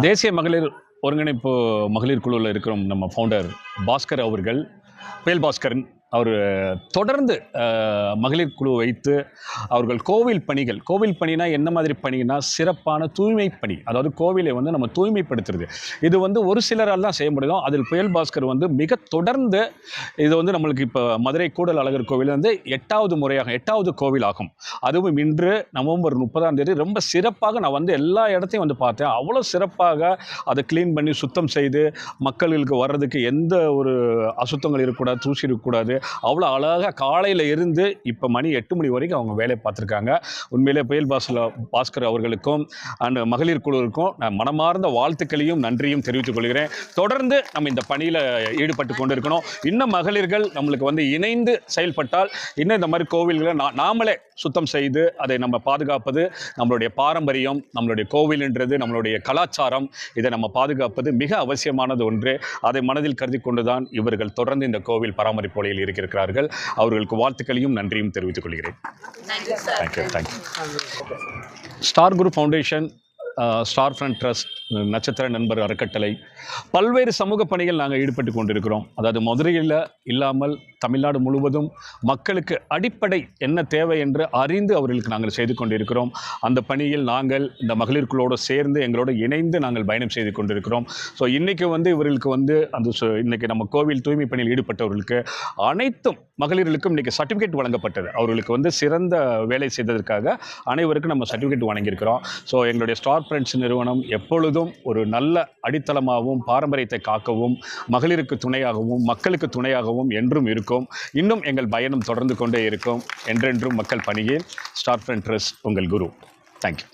தேசிய மகளிர் ஒருங்கிணைப்பு மகளிர் குழுவில் இருக்கிற நம்ம ஃபவுண்டர் பாஸ்கர் அவர்கள், புயல் பாஸ்கரன் அவர் தொடர்ந்து மகளிர் குழு வைத்து அவர்கள் கோவில் பணினா என்ன மாதிரி பணினா சிறப்பான தூய்மை பணி, அதாவது கோவிலை வந்து நம்ம தூய்மைப்படுத்துறது. இது வந்து ஒரு சிலரால் தான் செய்ய முடியும். அதில் புயல் பாஸ்கர் வந்து மிக தொடர்ந்து இது வந்து நம்மளுக்கு இப்போ மதுரை கூடல் அழகர் கோவில் வந்து 8வது கோவில் ஆகும். அதுவும் இன்று நவம்பர் 30 ரொம்ப சிறப்பாக நான் வந்து எல்லா இடத்தையும் வந்து பார்த்தேன். அவ்வளோ சிறப்பாக அதை க்ளீன் பண்ணி சுத்தம் செய்து மக்களுக்கு வர்றதுக்கு எந்த ஒரு அசுத்தங்கள் இருக்கக்கூடாது, தூசி இருக்கக்கூடாது. அவ்வளோ அழகாக காலையில் இருந்து இப்போ மணி 8 மணி வரைக்கும் அவங்க வேலையை பார்த்துருக்காங்க. உண்மையிலே புயல் பாஸ்கர் அவர்களுக்கும் அண்ட் மகளிர் குழுவிற்கும் நான் மனமார்ந்த வாழ்த்துக்களையும் நன்றியும் தெரிவித்துக் கொள்கிறேன். தொடர்ந்து நம்ம இந்த பணியில் ஈடுபட்டு கொண்டு இருக்கணும். இன்னும் மகளிர்கள் நம்மளுக்கு வந்து இணைந்து செயல்பட்டால் இன்னும் இந்த மாதிரி கோவில்களை நாமளே சுத்தம் செய்து அதை நம்ம பாதுகாப்பது நம்மளுடைய பாரம்பரியம், நம்மளுடைய கோவில்ன்றது நம்மளுடைய கலாச்சாரம். இதை நம்ம பாதுகாப்பது மிக அவசியமானது ஒன்று. அதை மனதில் கருதி கொண்டுதான் இவர்கள் தொடர்ந்து இந்த கோவில் பராமரிப்பு வழியில் இருக்கிறார்கள். அவர்களுக்கு வாழ்த்துக்களையும் நன்றியும் தெரிவித்துக் கொள்கிறேன். தேங்க்யூ. ஸ்டார் குரு ஃபவுண்டேஷன், ஸ்டார் ஃப்ரண்ட் ட்ரஸ்ட், நட்சத்திர நண்பர் அறக்கட்டளை, பல்வேறு சமூக பணிகள் நாங்கள் ஈடுபட்டு கொண்டிருக்கிறோம். அதாவது மதுரையில் இல்லாமல் தமிழ்நாடு முழுவதும் மக்களுக்கு அடிப்படை என்ன தேவை என்று அறிந்து அவர்களுக்கு நாங்கள் செய்து கொண்டிருக்கிறோம். அந்த பணியில் நாங்கள் இந்த மகளிர் குழுவோடு சேர்ந்து எங்களோடு இணைந்து நாங்கள் பயணம் செய்து கொண்டிருக்கிறோம். ஸோ இன்றைக்கி வந்து இவர்களுக்கு வந்து அந்த இன்றைக்கி நம்ம கோவில் தூய்மை பணியில் ஈடுபட்டவர்களுக்கு அனைத்தும் மகளிர்களுக்கும் இன்றைக்கி சர்டிஃபிகேட் வழங்கப்பட்டது. அவர்களுக்கு வந்து சிறந்த வேலை செய்ததற்காக அனைவருக்கும் நம்ம சர்டிஃபிகேட் வழங்கியிருக்கிறோம். ஸோ எங்களுடைய ஸ்டார் ஃப்ரெண்ட்ஸ் நிறுவனம் எப்பொழுதும் ஒரு நல்ல அடித்தளமாகவும் பாரம்பரியத்தை காக்கவும் மகளிருக்கு துணையாகவும் மக்களுக்கு துணையாகவும் என்றும் இருக்கும். இன்னும் எங்கள் பயணம் தொடர்ந்து கொண்டே இருக்கும். என்றென்றும் மக்கள் பணியில் ஸ்டார் ஃப்ரண்ட் ட்ரஸ்ட் உங்கள் குரு. தேங்க்யூ.